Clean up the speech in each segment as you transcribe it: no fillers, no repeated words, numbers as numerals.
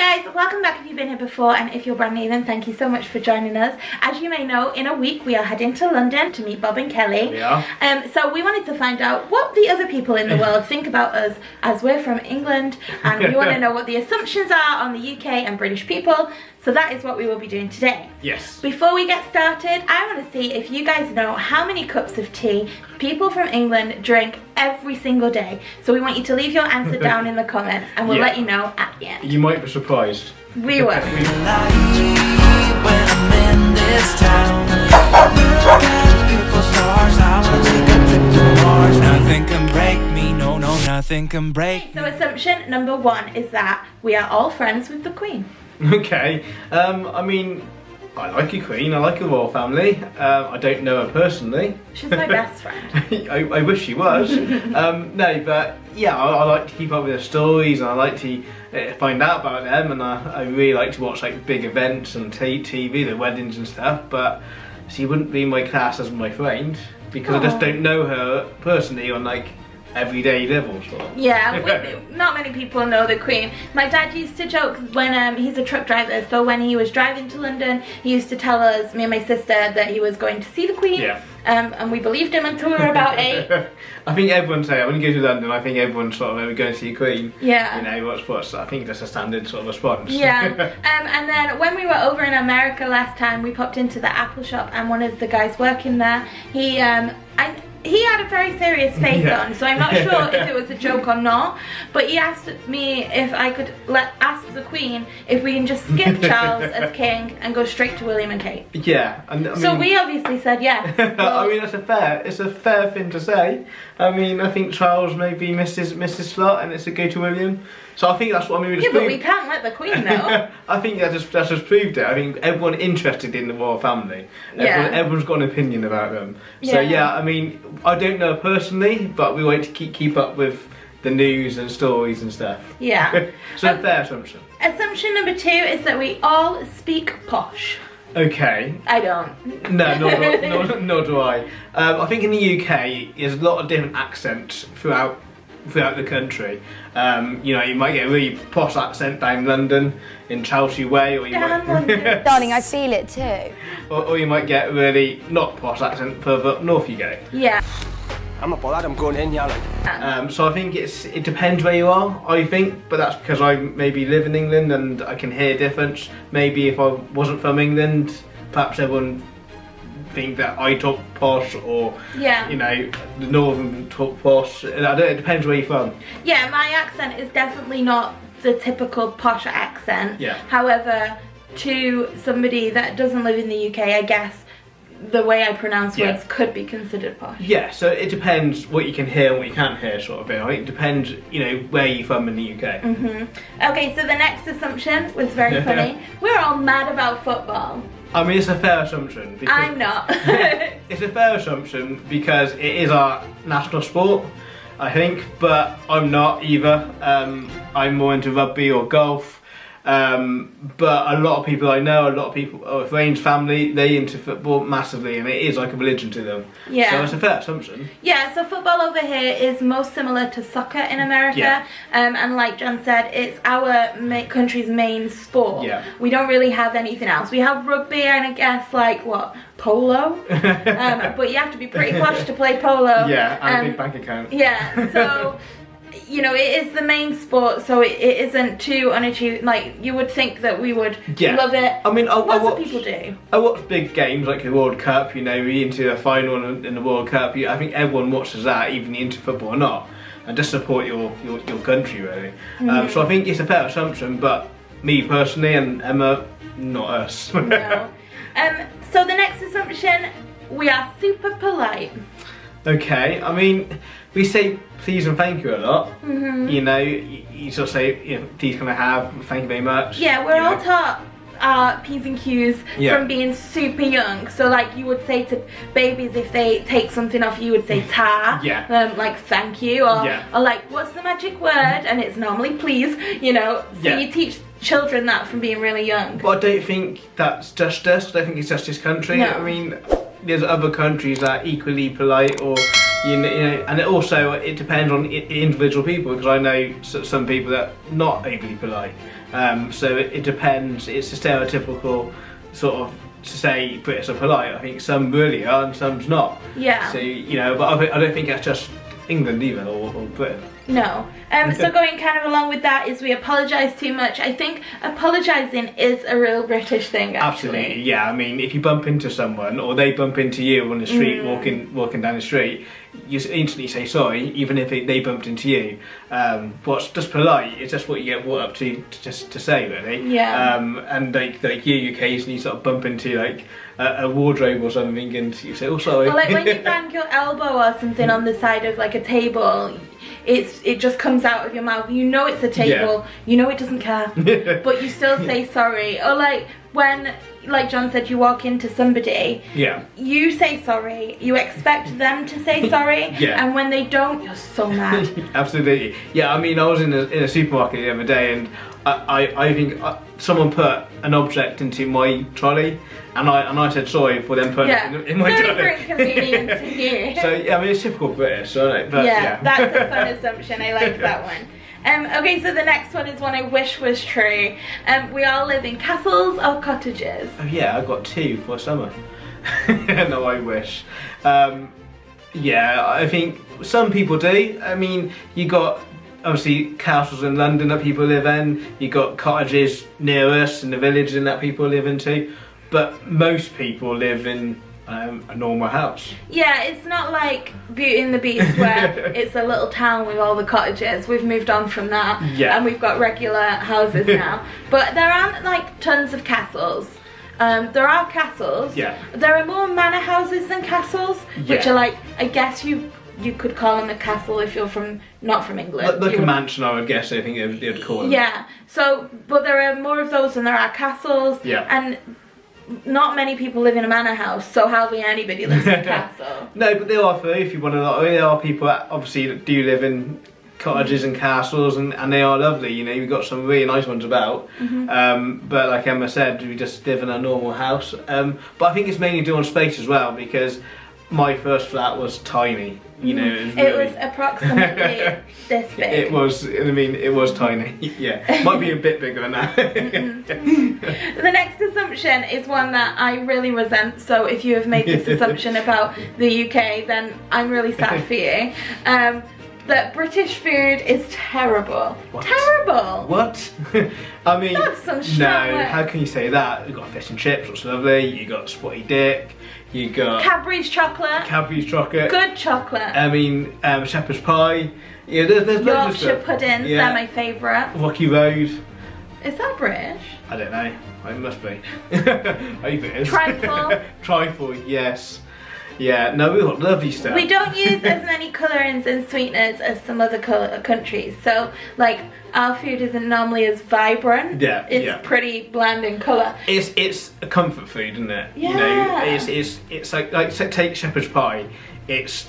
guys, welcome back if you've been here before, and if you're brand new then thank you so much for joining us. As you may know, in a week we are heading to London to meet Bob and Kelly. Yeah. So we wanted to find out what the other people in the world think about us, as we're from England, and we want to know what the assumptions are on the UK and British people. So that is what we will be doing today. Yes. Before we get started, I want to see if you guys know how many cups of tea people from England drink every single day. So we want you to leave your answer down in the comments, and we'll let you know at the end. You might be surprised. We will. Nothing can break me, no, nothing can break me. So assumption number one is that we are all friends with the Queen. Okay. I mean, I like your Queen. I like the royal family. I don't know her personally. She's my best friend. I wish she was. No, but yeah, I like to keep up with their stories, and I like to find out about them, and I really like to watch like big events and TV, the weddings and stuff. But she wouldn't be in my class as my friend because I just don't know her personally on like everyday level. Sort of. Yeah, not many people know the Queen. My dad used to joke when he's a truck driver, so when he was driving to London, he used to tell us, me and my sister, that he was going to see the Queen. Yeah. And we believed him until we were about 8. I think everyone say when you go to London, I think everyone's sort of going to see a Queen. Yeah. You know, what's I think that's a standard sort of response. Yeah. And then when we were over in America last time, we popped into the Apple shop, and one of the guys working there, he had a very serious face on, so I'm not sure if it was a joke or not, but he asked me if I could ask the Queen if we can just skip Charles as king and go straight to William and Kate. Yeah, and I mean, so we obviously said yes. I mean, it's a fair thing to say. I mean, I think Charles may be Mrs. Slot, and it's a go to William. So I think that's what I mean. Yeah, but we can't let the Queen know. I think that just proved it. I think everyone interested in the royal family. Everyone's got an opinion about them. So yeah, I mean, I don't know personally, but we want to keep up with the news and stories and stuff. Yeah. So a fair assumption. Assumption number 2 is that we all speak posh. Okay. I don't. No, nor do I. I think in the UK, there's a lot of different accents throughout the country. You know, you might get a really posh accent down in London, in Chelsea Way, or you might... Darling, I feel it too. or you might get a really not posh accent further up north you go. Yeah. I'm not bothered, I'm going in, yelling. So I think it depends where you are, I think, but that's because I maybe live in England and I can hear difference. Maybe if I wasn't from England, perhaps everyone think that I talk posh, or you know, the northern talk posh. It depends where you're from. Yeah, my accent is definitely not the typical posh accent. Yeah. However, to somebody that doesn't live in the UK, I guess the way I pronounce words could be considered posh. Yeah, so it depends what you can hear and what you can't hear, sort of thing. I think it depends, you know, where you're from in the UK. Okay, so the next assumption was very funny. We're all mad about football. I mean, it's a fair assumption. Because I'm not. It's a fair assumption because it is our national sport, I think, but I'm not either. I'm more into rugby or golf. But a lot of people I know, a lot of people, Rain's family, they into football massively, and it is like a religion to them. Yeah. So it's a fair assumption. Yeah, so football over here is most similar to soccer in America. Yeah. And like John said, it's our country's main sport. Yeah. We don't really have anything else. We have rugby and I guess like, what, polo? But you have to be pretty posh to play polo. Yeah, and a big bank account. Yeah, so... You know, it is the main sport, so it isn't too unachieved. Like, you would think that we would love it. I mean, lots of people do. I watch big games like the World Cup, you know, we into the final in the World Cup. I think everyone watches that, even into football or not, and just support your country, really. So I think it's a fair assumption, but me personally and Emma, not us. No. So the next assumption, we are super polite. Okay, I mean, we say please and thank you a lot. You know, you sort of say, you know, please can I have, thank you very much. Yeah, we're all taught our P's and Q's from being super young. So like you would say to babies if they take something off, you would say ta, like thank you, or like what's the magic word, and it's normally please, you know. So you teach children that from being really young. But I don't think that's just us, I don't think it's just this country. No. I mean, there's other countries that are equally polite or and it depends on individual people, because I know some people that are not overly polite. So it depends. It's a stereotypical sort of to say British are polite. I think some really are and some's not. Yeah. So but I don't think that's just England either or Britain. No. So going kind of along with that is we apologise too much. I think apologising is a real British thing, actually. Absolutely, yeah. I mean, if you bump into someone or they bump into you on the street, walking down the street, you instantly say sorry, even if they bumped into you. What's just polite, it's just what you get brought up to just to say, really. Yeah. And like you occasionally sort of bump into like a wardrobe or something, and you say, oh, sorry. Or like when you bang your elbow or something on the side of like a table, it just comes out of your mouth. You know it's a table, you know it doesn't care, but you still say sorry. Or like when, like John said, you walk into somebody, you say sorry, you expect them to say sorry, and when they don't, you're so mad. Absolutely. Yeah, I mean, I was in a supermarket the other day, and I think someone put an object into my trolley, and I said sorry for them putting it in my trolley. Sorry for inconvenience to you. So yeah, I mean, it's typical British, isn't it? But, that's a fun assumption. I like that one. Okay, so the next one is one I wish was true. We all live in castles or cottages. Oh yeah, I've got 2 for summer. No, I wish. Yeah, I think some people do. I mean, you got obviously castles in London that people live in. You got cottages near us in the village and that people live into. But most people live in a normal house. Yeah, it's not like Beauty and the Beast where it's a little town with all the cottages. We've moved on from that, and we've got regular houses now. But there aren't like tons of castles. There are castles. Yeah. There are more manor houses than castles, which are like, I guess you could call them a castle if you're not from England. Like a mansion, I would guess. I think they'd call them. Yeah. So, but there are more of those than there are castles. Yeah. And not many people live in a manor house, so hardly anybody lives in a castle. No, but there are few, if you want to know. There are people that obviously that do live in cottages and castles, and they are lovely. You've got some really nice ones about. But like Emma said, we just live in a normal house. But I think it's mainly due on space as well, because my first flat was tiny. It was approximately this big. It was. I mean, it was tiny. Yeah, might be a bit bigger than that. The next assumption is one that I really resent. So if you have made this assumption about the UK, then I'm really sad for you. That British food is terrible. What? Terrible. What? I mean, that's some strong no. words. How can you say that? You've got fish and chips, which is lovely. You got spotty dick. You got Cadbury's chocolate. Cadbury's chocolate. Good chocolate. I mean, shepherd's pie. Yeah, there's loads of Yorkshire stuff. puddings. They're my favourite. Rocky Road. Is that British? I don't know. It must be. I hope it is. Trifle. Trifle. Yes. Yeah, no, we've got lovely stuff. We don't use as many colourings and sweeteners as some other countries. So, like, our food isn't normally as vibrant. Yeah, it's pretty bland in colour. It's a comfort food, isn't it? Yeah. It's like take shepherd's pie. It's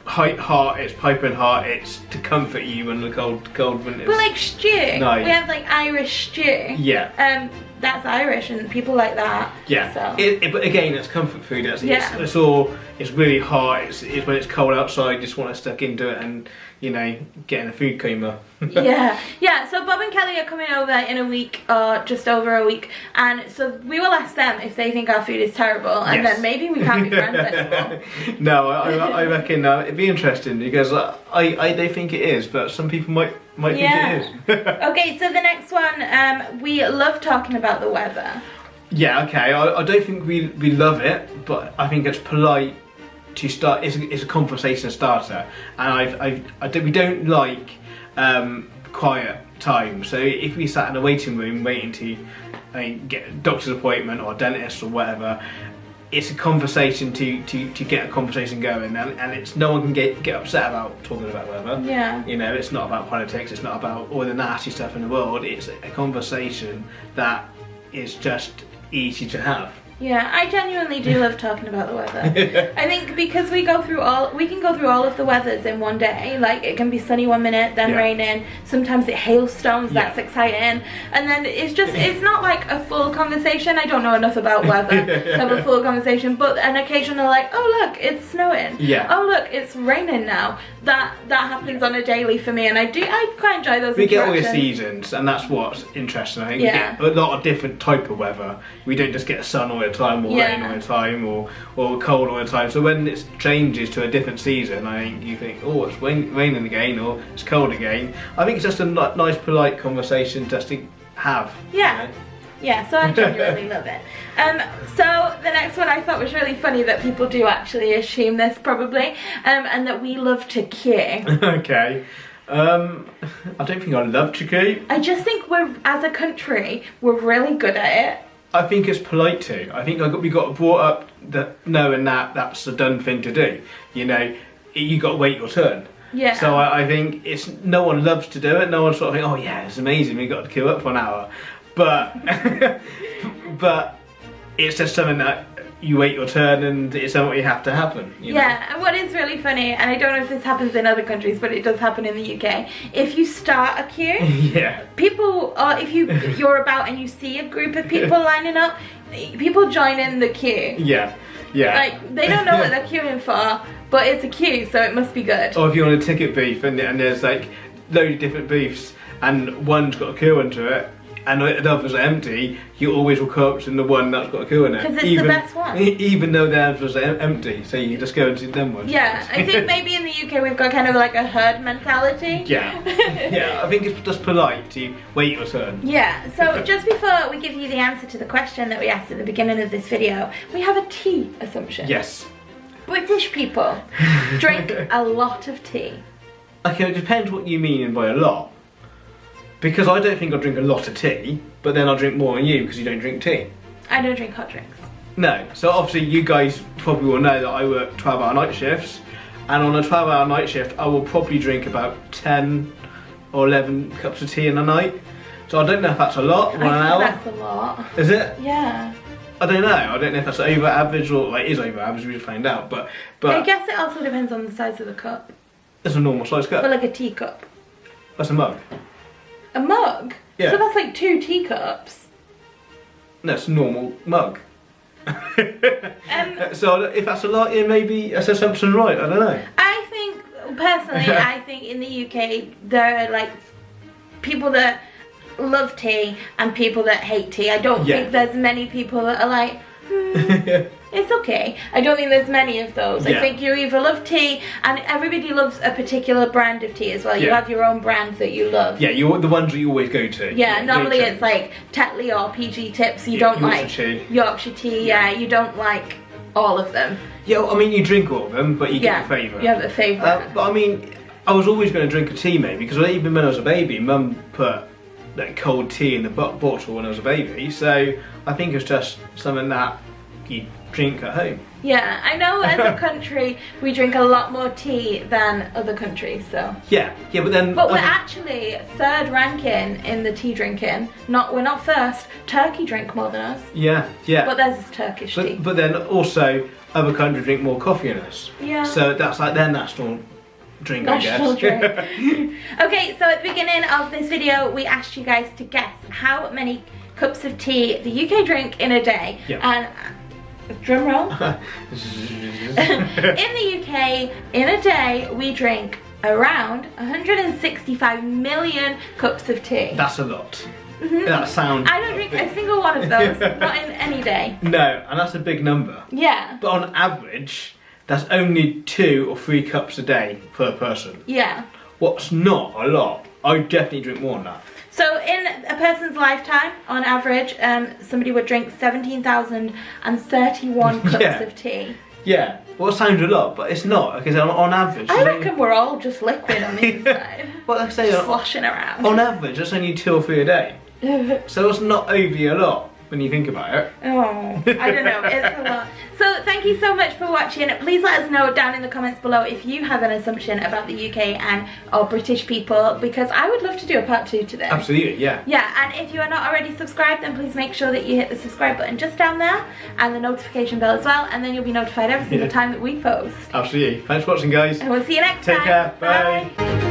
hot. It's piping hot. It's to comfort you in the cold winters. But like stew, no. We have like Irish stew. Yeah. That's Irish and people like that. Yeah. So. But again, it's comfort food. It's really hot. It's when it's cold outside. You just want to stuck into it and get in a food coma. Yeah. So Bob and Kelly are coming over in a week or just over a week, and so we will ask them if they think our food is terrible, and then maybe we can't be friends anymore. No, I reckon it'd be interesting because I don't think it is, but some people might think it is. Okay, so the next one, we love talking about the weather. Yeah, okay. I don't think we love it, but I think it's polite to start. It's a conversation starter, and we don't like quiet time. So if we sat in a waiting room waiting to get a doctor's appointment or a dentist or whatever, it's a conversation to get a conversation going, and it's no one can get upset about talking about weather. Yeah. It's not about politics. It's not about all the nasty stuff in the world. It's a conversation that is just easy to have. Yeah, I genuinely do love talking about the weather. I think because we can go through all of the weathers in one day. Like, it can be sunny one minute, then raining. Sometimes it hailstones. That's exciting. And then it's not like a full conversation. I don't know enough about weather to have a full conversation. But an occasional like, oh look, it's snowing. Yeah. Oh look, it's raining now. That happens on a daily for me, and I quite enjoy those. We get all your seasons, and that's what's interesting. I think we get a lot of different type of weather. We don't just get sun all the time, or rain all the time, or cold all the time. So when it changes to a different season, I think you think, oh, it's raining again, or it's cold again. I think it's just a nice, polite conversation just to have. Yeah. You know? Yeah, so I genuinely love it. So the next one I thought was really funny that people do actually assume this probably, and that we love to queue. Okay. I don't think I love to queue. I just think as a country, we're really good at it. I think it's polite to. I think we got brought up knowing that that's a done thing to do. You know, you got to wait your turn. Yeah. So I think no one loves to do it. No one sort of think, oh yeah, it's amazing. We got to queue up for an hour, but but it's just something that you wait your turn, and it's something you have to happen. You know? And what is really funny, and I don't know if this happens in other countries, but it does happen in the UK. If you start a queue, people, if you're about and you see a group of people lining up, people join in the queue. Yeah. Like, they don't know what they're queuing for, but it's a queue, so it must be good. Or if you're on a ticket booth and there's like loads of different booths, and one's got a queue into it, and the others are empty, you always will go up to the one that's got a queue in it. Because it's the best one. Even though the others are empty, so you just go into them ones. Yeah, I think maybe in the UK we've got kind of like a herd mentality. Yeah, I think it's just polite to wait your turn. Yeah, so just before we give you the answer to the question that we asked at the beginning of this video, we have a tea assumption. Yes. British people drink a lot of tea. Okay, it depends what you mean by a lot. Because I don't think I drink a lot of tea, but then I'll drink more than you because you don't drink tea. I don't drink hot drinks. No, so obviously you guys probably will know that I work 12-hour night shifts, and on a 12-hour night shift I will probably drink about 10 or 11 cups of tea in a night. So I don't know if that's a lot, or an hour. That's a lot. Is it? Yeah. I don't know. I don't know if that's over average or like, it is over average, we'll find out. But I guess it also depends on the size of the cup. It's a normal size cup. But like a teacup. That's a mug. A mug? Yeah. So that's like 2 teacups. No, it's a normal mug. So if that's a lot, yeah, maybe that's assumption right. I don't know. I think, personally, I think in the UK there are like people that love tea and people that hate tea. I don't think there's many people that are like, it's okay. I don't think there's many of those. I think you either love tea, and everybody loves a particular brand of tea as well. You have your own brand that you love. Yeah, you're the ones that you always go to. Yeah, normally it's like Tetley or PG Tips. You don't like Yorkshire tea. Yeah, you don't like all of them. Yeah, I mean you drink all of them, but you get your favourite. You have a favourite. But I mean, I was always going to drink a tea maybe, because even when I was a baby, Mum put like cold tea in the bottle when I was a baby. So I think it's just something that you drink at home. Yeah, I know as a country we drink a lot more tea than other countries, so. Yeah, but then. But we're actually 3rd ranking in the tea drinking. We're not first. Turkey drink more than us. Yeah. But theirs is Turkish tea. But then also other countries drink more coffee than us. Yeah. So that's like their national drink, I guess. National drink. Okay, so at the beginning of this video we asked you guys to guess how many cups of tea the UK drink in a day. And drum roll. In the UK, in a day, we drink around 165 million cups of tea. That's a lot. That sounds. I don't drink a single one of those, not in any day. No, and that's a big number. Yeah. But on average, that's only 2 or 3 cups a day per person. Yeah. What's not a lot. I definitely drink more than that. So in a person's lifetime, on average, somebody would drink 17,031 cups of tea. Yeah, well, it sounds a lot, but it's not, because on average... I reckon we're all just liquid on the inside. Well, like I say, sloshing around. On average, that's only 2 or 3 a day. So it's not overly a lot. when you think about it. Oh, I don't know, it's a lot. So thank you so much for watching. Please let us know down in the comments below if you have an assumption about the UK and or British people, because I would love to do a part 2 to this. Absolutely, yeah. Yeah, and if you are not already subscribed, then please make sure that you hit the subscribe button just down there and the notification bell as well, and then you'll be notified every single time that we post. Absolutely. Thanks for watching, guys. And we'll see you next time. Take care. Bye.